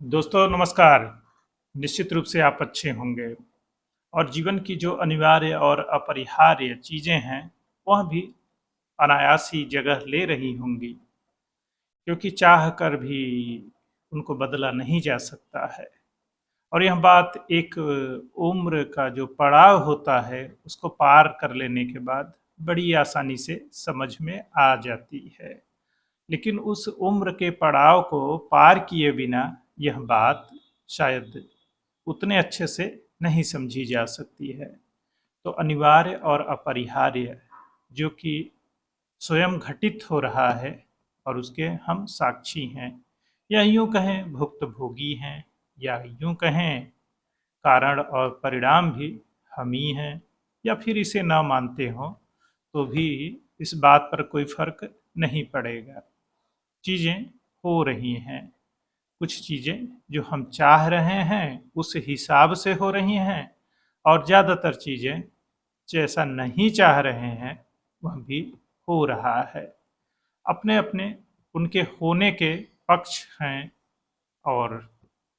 दोस्तों नमस्कार। निश्चित रूप से आप अच्छे होंगे और जीवन की जो अनिवार्य और अपरिहार्य चीज़ें हैं वह भी अनायास ही जगह ले रही होंगी, क्योंकि चाह कर भी उनको बदला नहीं जा सकता है। और यह बात एक उम्र का जो पड़ाव होता है उसको पार कर लेने के बाद बड़ी आसानी से समझ में आ जाती है। लेकिन उस उम्र के पड़ाव को पार किए बिना यह बात शायद उतने अच्छे से नहीं समझी जा सकती है। तो अनिवार्य और अपरिहार्य जो कि स्वयं घटित हो रहा है और उसके हम साक्षी हैं, या यूं कहें भुक्तभोगी हैं, या यूं कहें कारण और परिणाम भी हम ही हैं, या फिर इसे ना मानते हों तो भी इस बात पर कोई फर्क नहीं पड़ेगा। चीज़ें हो रही हैं। कुछ चीज़ें जो हम चाह रहे हैं उस हिसाब से हो रही हैं, और ज़्यादातर चीज़ें जैसा नहीं चाह रहे हैं वह भी हो रहा है। अपने अपने उनके होने के पक्ष हैं, और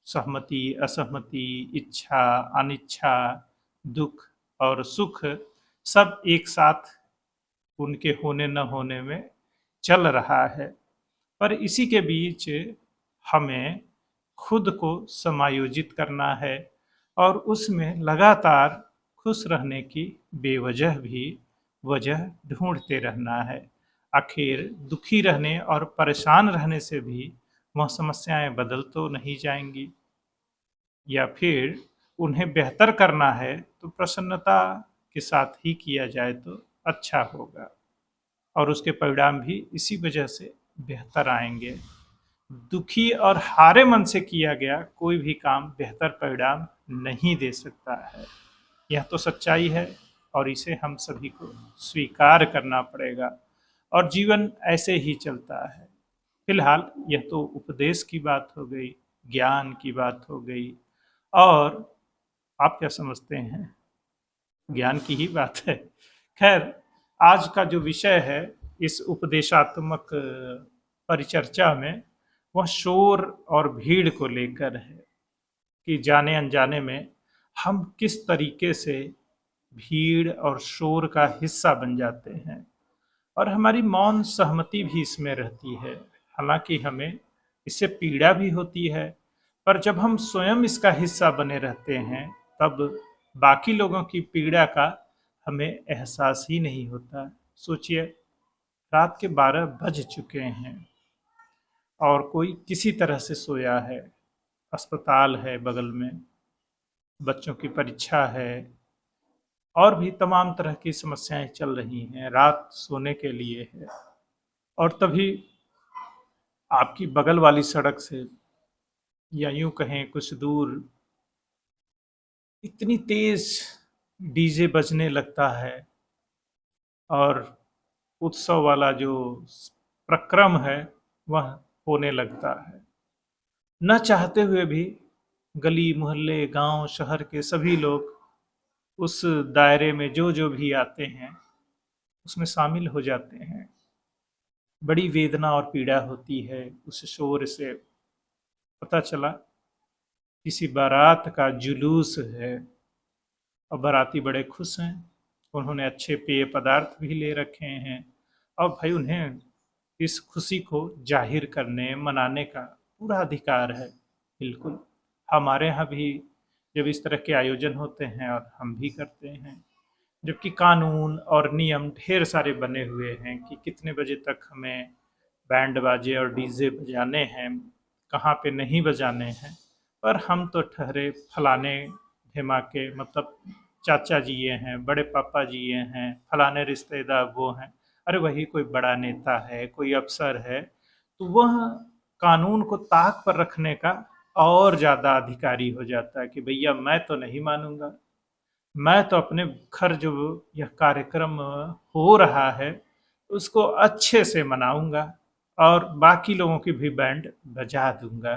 सहमति, असहमति, इच्छा, अनिच्छा, दुख और सुख सब एक साथ उनके होने न होने में चल रहा है। पर इसी के बीच हमें खुद को समायोजित करना है और उसमें लगातार खुश रहने की बेवजह भी वजह ढूंढते रहना है। आखिर दुखी रहने और परेशान रहने से भी वह समस्याएं बदल तो नहीं जाएंगी, या फिर उन्हें बेहतर करना है तो प्रसन्नता के साथ ही किया जाए तो अच्छा होगा, और उसके परिणाम भी इसी वजह से बेहतर आएंगे। दुखी और हारे मन से किया गया कोई भी काम बेहतर परिणाम नहीं दे सकता है। यह तो सच्चाई है और इसे हम सभी को स्वीकार करना पड़ेगा, और जीवन ऐसे ही चलता है। फिलहाल यह तो उपदेश की बात हो गई, ज्ञान की बात हो गई, और आप क्या समझते हैं? ज्ञान की ही बात है। खैर, आज का जो विषय है इस उपदेशात्मक परिचर्चा में, वह शोर और भीड़ को लेकर है कि जाने अनजाने में हम किस तरीके से भीड़ और शोर का हिस्सा बन जाते हैं, और हमारी मौन सहमति भी इसमें रहती है। हालांकि हमें इससे पीड़ा भी होती है, पर जब हम स्वयं इसका हिस्सा बने रहते हैं तब बाकी लोगों की पीड़ा का हमें एहसास ही नहीं होता। सोचिए, रात के 12 बज चुके हैं और कोई किसी तरह से सोया है, अस्पताल है बगल में, बच्चों की परीक्षा है, और भी तमाम तरह की समस्याएं चल रही हैं, रात सोने के लिए है। और तभी आपकी बगल वाली सड़क से, या यूं कहें कुछ दूर, इतनी तेज डीजे बजने लगता है, और उत्सव वाला जो प्रक्रम है वह होने लगता है। न चाहते हुए भी गली मोहल्ले गांव शहर के सभी लोग उस दायरे में जो जो भी आते हैं उसमें शामिल हो जाते हैं। बड़ी वेदना और पीड़ा होती है उस शोर से। पता चला किसी बारात का जुलूस है, और बाराती बड़े खुश हैं, उन्होंने अच्छे पेय पदार्थ भी ले रखे हैं, और भाई उन्हें इस खुशी को जाहिर करने मनाने का पूरा अधिकार है। बिल्कुल, हमारे यहाँ भी जब इस तरह के आयोजन होते हैं और हम भी करते हैं, जबकि कानून और नियम ढेर सारे बने हुए हैं कि कितने बजे तक हमें बैंड बाजे और डीजे बजाने हैं, कहाँ पे नहीं बजाने हैं। पर हम तो ठहरे फलाने ढिमाके, मतलब चाचा जी ये हैं, बड़े पापा जी ये हैं, फलाने रिश्तेदार वो हैं। अरे वही कोई बड़ा नेता है, कोई अफसर है, तो वह कानून को ताक पर रखने का और ज़्यादा अधिकारी हो जाता है कि भैया मैं तो नहीं मानूंगा, मैं तो अपने घर जो यह कार्यक्रम हो रहा है उसको अच्छे से मनाऊंगा, और बाकी लोगों की भी बैंड बजा दूंगा।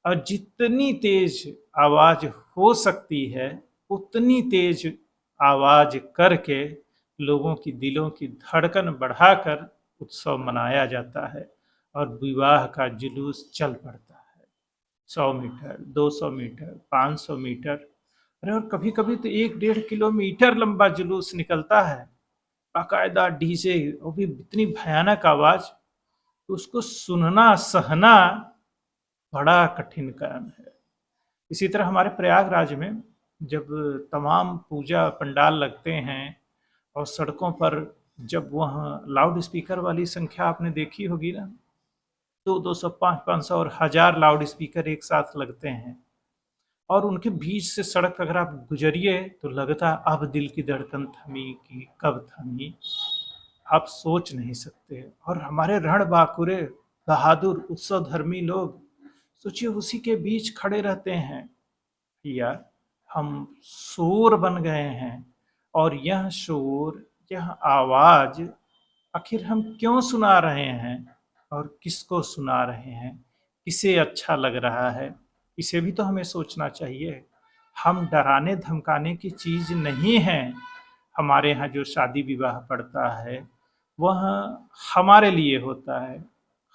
और जितनी तेज आवाज हो सकती है उतनी तेज आवाज करके लोगों की दिलों की धड़कन बढ़ाकर उत्सव मनाया जाता है, और विवाह का जुलूस चल पड़ता है। 100 मीटर, 200 मीटर, 500 मीटर, अरे और कभी कभी तो 1-1.5 किलोमीटर लंबा जुलूस निकलता है, बाकायदा डीजे, वो भी इतनी भयानक आवाज, तो उसको सुनना सहना बड़ा कठिन काम है। इसी तरह हमारे प्रयागराज में जब तमाम पूजा पंडाल लगते हैं और सड़कों पर जब वहाँ लाउड स्पीकर वाली संख्या आपने देखी होगी ना, 200, 500 और 1000 लाउड स्पीकर एक साथ लगते हैं, और उनके बीच से सड़क अगर आप गुजरिए तो लगता है अब दिल की धड़कन थमी कि कब थमी, आप सोच नहीं सकते। और हमारे रणबांकुरे बहादुर उत्सव धर्मी लोग, सोचिए उसी के बीच खड़े रहते हैं। या हम शोर बन गए हैं, और यह शोर, यह आवाज आखिर हम क्यों सुना रहे हैं और किसको सुना रहे हैं, किसे अच्छा लग रहा है, इसे भी तो हमें सोचना चाहिए। हम डराने धमकाने की चीज नहीं है। हमारे यहाँ जो शादी विवाह पड़ता है वह हमारे लिए होता है।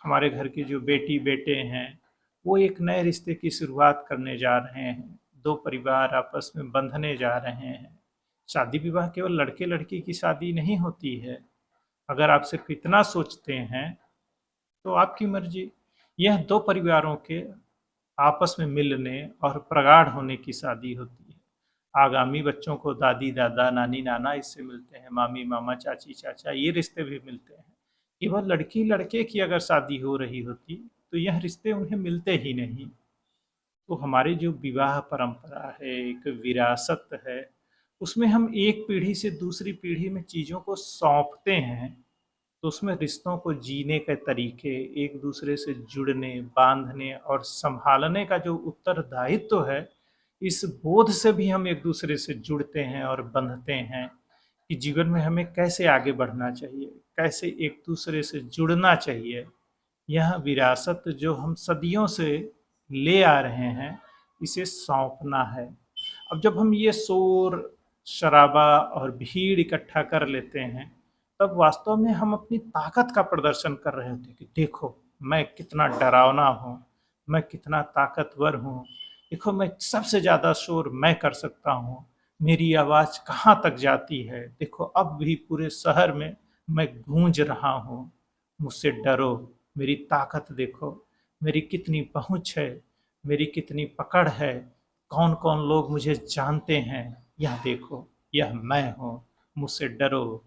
हमारे घर के जो बेटी बेटे हैं वो एक नए रिश्ते की शुरुआत करने जा रहे हैं, दो परिवार आपस में बंधने जा रहे हैं। शादी विवाह केवल लड़के लड़की की शादी नहीं होती है। अगर आप सिर्फ इतना सोचते हैं तो आपकी मर्जी। यह दो परिवारों के आपस में मिलने और प्रगाढ़ होने की शादी होती है। आगामी बच्चों को दादी दादा नानी नाना इससे मिलते हैं, मामी मामा चाची चाचा ये रिश्ते भी मिलते हैं। केवल लड़की लड़के की अगर शादी हो रही होती तो यह रिश्ते उन्हें मिलते ही नहीं। तो हमारी जो विवाह परंपरा है, एक विरासत है, उसमें हम एक पीढ़ी से दूसरी पीढ़ी में चीज़ों को सौंपते हैं। तो उसमें रिश्तों को जीने के तरीके, एक दूसरे से जुड़ने बांधने और संभालने का जो उत्तरदायित्व है, इस बोध से भी हम एक दूसरे से जुड़ते हैं और बंधते हैं कि जीवन में हमें कैसे आगे बढ़ना चाहिए, कैसे एक दूसरे से जुड़ना चाहिए। यह विरासत जो हम सदियों से ले आ रहे हैं, इसे सौंपना है। अब जब हम ये शोर शराबा और भीड़ इकट्ठा कर लेते हैं, तब वास्तव में हम अपनी ताकत का प्रदर्शन कर रहे होते हैं कि देखो मैं कितना डरावना हूँ, मैं कितना ताकतवर हूँ, देखो मैं सबसे ज़्यादा शोर मैं कर सकता हूँ, मेरी आवाज़ कहाँ तक जाती है, देखो अब भी पूरे शहर में मैं गूंज रहा हूँ, मुझसे डरो, मेरी ताकत देखो, मेरी कितनी पहुँच है, मेरी कितनी पकड़ है, कौन कौन लोग मुझे जानते हैं, यह देखो, यह मैं हूँ, मुझसे डरो।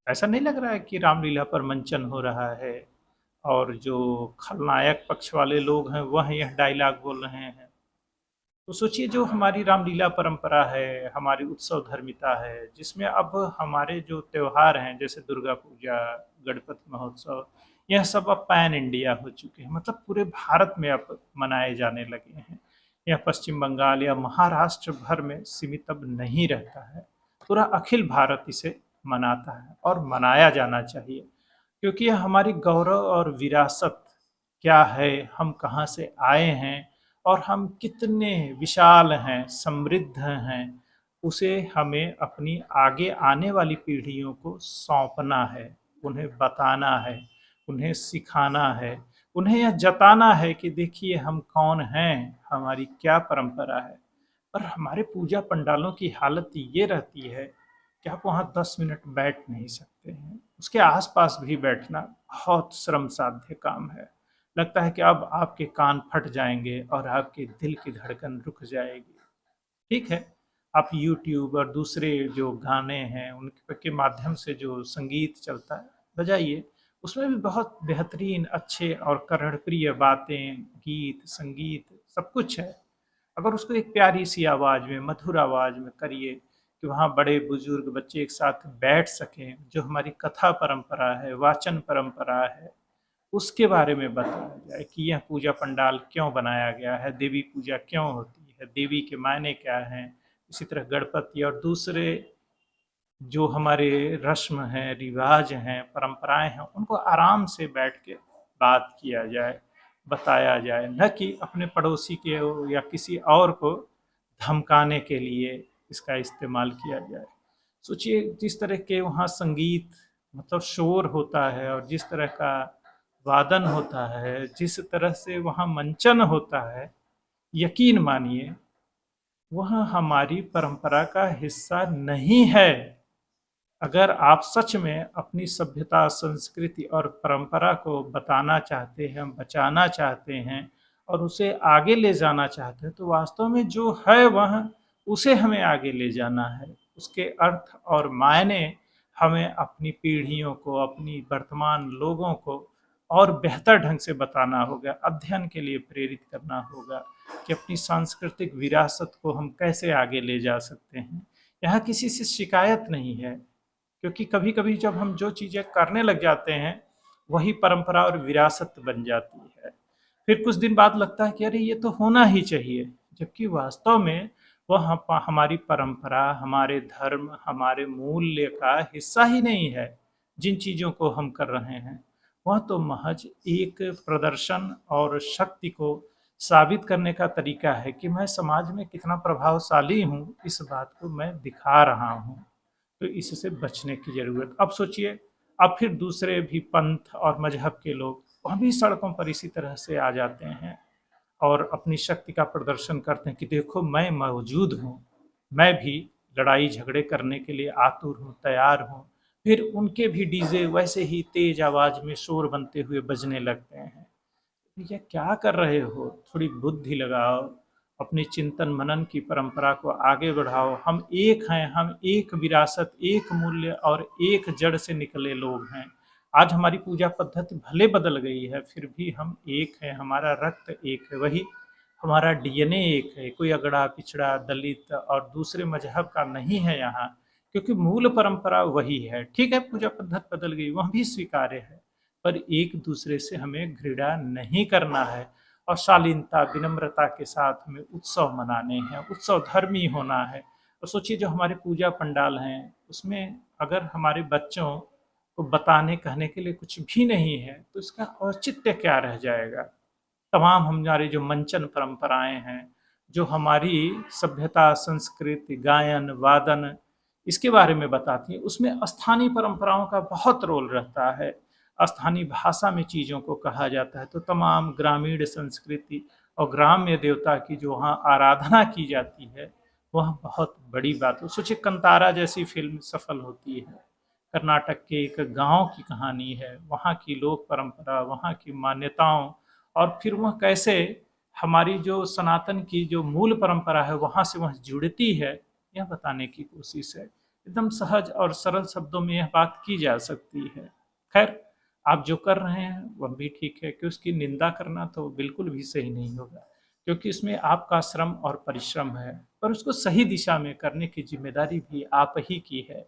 ऐसा नहीं लग रहा है कि रामलीला पर मंचन हो रहा है और जो खलनायक पक्ष वाले लोग हैं वह यह डायलॉग बोल रहे हैं? तो सोचिए जो हमारी रामलीला परंपरा है, हमारी उत्सव धर्मिता है, जिसमें अब हमारे जो त्योहार हैं जैसे दुर्गा पूजा, गणपति महोत्सव, यह सब अब पैन इंडिया हो चुके हैं, मतलब पूरे भारत में अब मनाए जाने लगे हैं। यह पश्चिम बंगाल या महाराष्ट्र भर में सीमित अब नहीं रहता है, पूरा अखिल भारत इसे मनाता है और मनाया जाना चाहिए, क्योंकि यह हमारी गौरव और विरासत क्या है, हम कहाँ से आए हैं और हम कितने विशाल हैं, समृद्ध हैं, उसे हमें अपनी आगे आने वाली पीढ़ियों को सौंपना है, उन्हें बताना है, उन्हें सिखाना है, उन्हें यह जताना है कि देखिए हम कौन हैं, हमारी क्या परंपरा है। पर हमारे पूजा पंडालों की हालत ये रहती है कि आप वहाँ 10 मिनट बैठ नहीं सकते हैं, उसके आसपास भी बैठना बहुत श्रम साध्य काम है। लगता है कि अब आपके कान फट जाएंगे और आपके दिल की धड़कन रुक जाएगी। ठीक है, आप यूट्यूब और दूसरे जो गाने हैं उनके के माध्यम से जो संगीत चलता है बजाइए, उसमें भी बहुत बेहतरीन अच्छे और कर्णप्रिय बातें, गीत संगीत सब कुछ है। अगर उसको एक प्यारी सी आवाज़ में, मधुर आवाज़ में करिए कि वहाँ बड़े बुजुर्ग बच्चे एक साथ बैठ सकें, जो हमारी कथा परंपरा है, वाचन परंपरा है, उसके बारे में बताया जाए कि यह पूजा पंडाल क्यों बनाया गया है, देवी पूजा क्यों होती है, देवी के मायने क्या हैं। इसी तरह गणपति और दूसरे जो हमारे रस्म हैं, रिवाज हैं, परंपराएं हैं, उनको आराम से बैठ के बात किया जाए, बताया जाए, न कि अपने पड़ोसी के या किसी और को धमकाने के लिए इसका इस्तेमाल किया जाए। सोचिए जिस तरह के वहाँ संगीत मतलब शोर होता है और जिस तरह का वादन होता है, जिस तरह से वहाँ मंचन होता है, यकीन मानिए वह हमारी परंपरा का हिस्सा नहीं है। अगर आप सच में अपनी सभ्यता, संस्कृति और परंपरा को बताना चाहते हैं, बचाना चाहते हैं और उसे आगे ले जाना चाहते हैं, तो वास्तव में जो है वह उसे हमें आगे ले जाना है। उसके अर्थ और मायने हमें अपनी पीढ़ियों को, अपनी वर्तमान लोगों को और बेहतर ढंग से बताना होगा, अध्ययन के लिए प्रेरित करना होगा कि अपनी सांस्कृतिक विरासत को हम कैसे आगे ले जा सकते हैं। यहाँ किसी से शिकायत नहीं है, क्योंकि कभी कभी जब हम जो चीज़ें करने लग जाते हैं वही परंपरा और विरासत बन जाती है। फिर कुछ दिन बाद लगता है कि अरे ये तो होना ही चाहिए, जबकि वास्तव में वह हमारी परंपरा, हमारे धर्म, हमारे मूल्य का हिस्सा ही नहीं है। जिन चीज़ों को हम कर रहे हैं वह तो महज एक प्रदर्शन और शक्ति को साबित करने का तरीका है कि मैं समाज में कितना प्रभावशाली हूँ, इस बात को मैं दिखा रहा हूँ। तो इससे बचने की ज़रूरत। अब सोचिए, अब फिर दूसरे भी पंथ और मजहब के लोग वह भी सड़कों पर इसी तरह से आ जाते हैं और अपनी शक्ति का प्रदर्शन करते हैं कि देखो मैं मौजूद हूँ, मैं भी लड़ाई झगड़े करने के लिए आतुर हूँ, तैयार हूँ। फिर उनके भी डीजे वैसे ही तेज आवाज में शोर बनते हुए बजने लगते हैं। भैया क्या कर रहे हो? थोड़ी बुद्धि लगाओ, अपनी चिंतन मनन की परंपरा को आगे बढ़ाओ। हम एक हैं, हम एक विरासत, एक मूल्य और एक जड़ से निकले लोग हैं। आज हमारी पूजा पद्धति भले बदल गई है, फिर भी हम एक हैं, हमारा रक्त एक है, वही हमारा डीएनए एक है। कोई अगड़ा पिछड़ा दलित और दूसरे मजहब का नहीं है यहाँ, क्योंकि मूल परंपरा वही है। ठीक है, पूजा पद्धति बदल गई, वह भी स्वीकार्य है, पर एक दूसरे से हमें घृणा नहीं करना है और शालीनता, विनम्रता के साथ हमें उत्सव मनाने हैं, उत्सव धर्मी होना है। और सोचिए, जो हमारे पूजा पंडाल हैं उसमें अगर हमारे बच्चों को बताने कहने के लिए कुछ भी नहीं है तो इसका औचित्य क्या रह जाएगा। तमाम हमारे जो मंचन परंपराएं हैं, जो हमारी सभ्यता, संस्कृति, गायन, वादन इसके बारे में बताती हैं, उसमें स्थानीय परंपराओं का बहुत रोल रहता है। स्थानीय भाषा में चीज़ों को कहा जाता है, तो तमाम ग्रामीण संस्कृति और ग्राम्य देवता की जो वहाँ आराधना की जाती है वह बहुत बड़ी बात है। सोचिए, कंतारा जैसी फिल्म सफल होती है, कर्नाटक के एक गांव की कहानी है, वहाँ की लोक परंपरा, वहाँ की मान्यताओं और फिर वह कैसे हमारी जो सनातन की जो मूल परंपरा है वहाँ से वह जुड़ती है, यह बताने की कोशिश है। एकदम सहज और सरल शब्दों में यह बात की जा सकती है। खैर, आप जो कर रहे हैं वह भी ठीक है, कि उसकी निंदा करना तो बिल्कुल भी सही नहीं होगा, क्योंकि इसमें आपका श्रम और परिश्रम है, पर उसको सही दिशा में करने की जिम्मेदारी भी आप ही की है।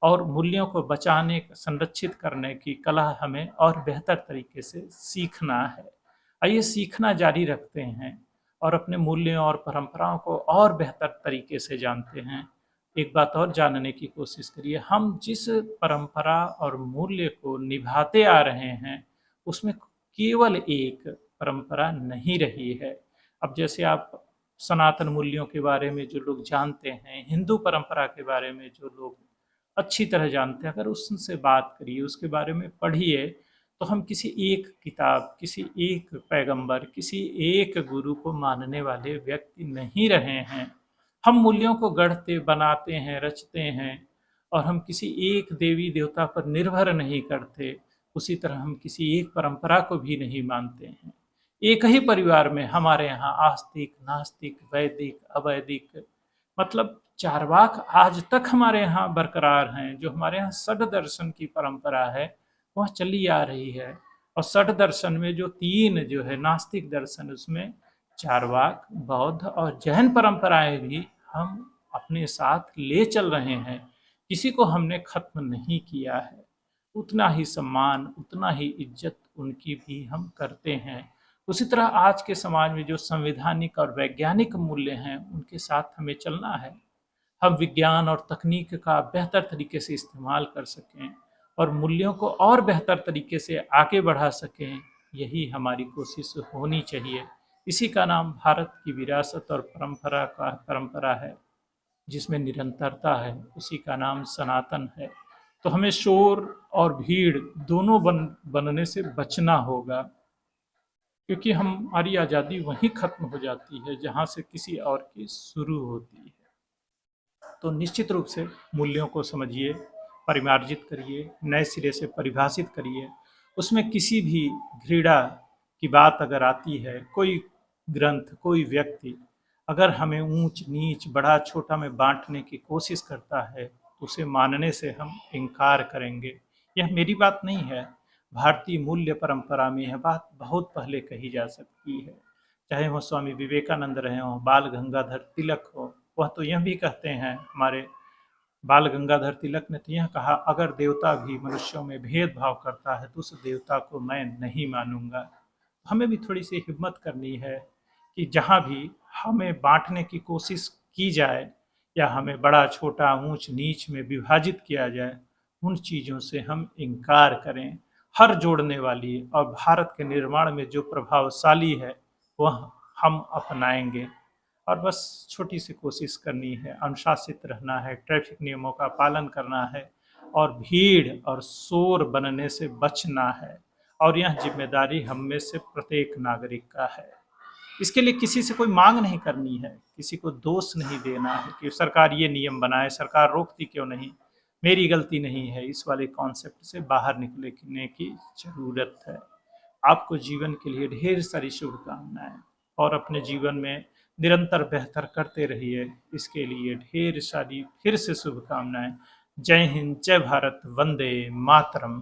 और मूल्यों को बचाने, संरक्षित करने की कला हमें और बेहतर तरीके से सीखना है। आइए सीखना जारी रखते हैं और अपने मूल्यों और परंपराओं को और बेहतर तरीके से जानते हैं। एक बात और जानने की कोशिश करिए, हम जिस परंपरा और मूल्य को निभाते आ रहे हैं उसमें केवल एक परंपरा नहीं रही है। अब जैसे आप सनातन मूल्यों के बारे में जो लोग जानते हैं, हिंदू परंपरा के बारे में जो लोग अच्छी तरह जानते हैं, अगर उससे बात करिए, उसके बारे में पढ़िए, तो हम किसी एक किताब, किसी एक पैगंबर, किसी एक गुरु को मानने वाले व्यक्ति नहीं रहे हैं। हम मूल्यों को गढ़ते, बनाते हैं, रचते हैं और हम किसी एक देवी देवता पर निर्भर नहीं करते। उसी तरह हम किसी एक परंपरा को भी नहीं मानते हैं। एक ही परिवार में हमारे यहाँ आस्तिक, नास्तिक, वैदिक, अवैदिक, मतलब चारवाक आज तक हमारे यहाँ बरकरार हैं। जो हमारे यहाँ षड दर्शन की परंपरा है वह चली आ रही है, और षड दर्शन में जो तीन जो है नास्तिक दर्शन, उसमें चारवाक, बौद्ध और जैन परंपराएं भी हम अपने साथ ले चल रहे हैं। किसी को हमने खत्म नहीं किया है। उतना ही सम्मान, उतना ही इज्जत उनकी भी हम करते हैं। उसी तरह आज के समाज में जो संवैधानिक और वैज्ञानिक मूल्य हैं उनके साथ हमें चलना है। हम विज्ञान और तकनीक का बेहतर तरीके से इस्तेमाल कर सकें और मूल्यों को और बेहतर तरीके से आगे बढ़ा सकें, यही हमारी कोशिश होनी चाहिए। इसी का नाम भारत की विरासत और परंपरा है, जिसमें निरंतरता है। उसी का नाम सनातन है। तो हमें शोर और भीड़ दोनों बनने से बचना होगा, क्योंकि हमारी आज़ादी वहीं खत्म हो जाती है जहाँ से किसी और की शुरू होती है। तो निश्चित रूप से मूल्यों को समझिए, परिमार्जित करिए, नए सिरे से परिभाषित करिए। उसमें किसी भी घृणा की बात अगर आती है, कोई ग्रंथ, कोई व्यक्ति अगर हमें ऊंच नीच, बड़ा छोटा में बांटने की कोशिश करता है, तो उसे मानने से हम इनकार करेंगे। यह मेरी बात नहीं है, भारतीय मूल्य परंपरा में यह बात बहुत पहले कही जा सकती है। चाहे वो स्वामी विवेकानंद रहे हों, बाल गंगाधर तिलक हो, वह तो यह भी कहते हैं, हमारे बाल गंगाधर तिलक ने तो यह कहा, अगर देवता भी मनुष्यों में भेदभाव करता है तो उस देवता को मैं नहीं मानूंगा। हमें भी थोड़ी सी हिम्मत करनी है कि जहाँ भी हमें बांटने की कोशिश की जाए या हमें बड़ा छोटा ऊंच नीच में विभाजित किया जाए, उन चीज़ों से हम इनकार करें। हर जोड़ने वाली और भारत के निर्माण में जो प्रभावशाली है वह हम अपनाएंगे। और बस छोटी सी कोशिश करनी है, अनुशासित रहना है, ट्रैफिक नियमों का पालन करना है और भीड़ और शोर बनने से बचना है। और यह जिम्मेदारी हम में से प्रत्येक नागरिक का है। इसके लिए किसी से कोई मांग नहीं करनी है, किसी को दोष नहीं देना है कि सरकार ये नियम बनाए, सरकार रोकती क्यों नहीं, मेरी गलती नहीं है। इस वाले कॉन्सेप्ट से बाहर निकलने की ज़रूरत है। आपको जीवन के लिए ढेर सारी शुभकामनाएं और अपने जीवन में निरंतर बेहतर करते रहिए, इसके लिए ढेर सारी फिर से शुभकामनाएं। जय हिंद, जय भारत, वंदे मातरम।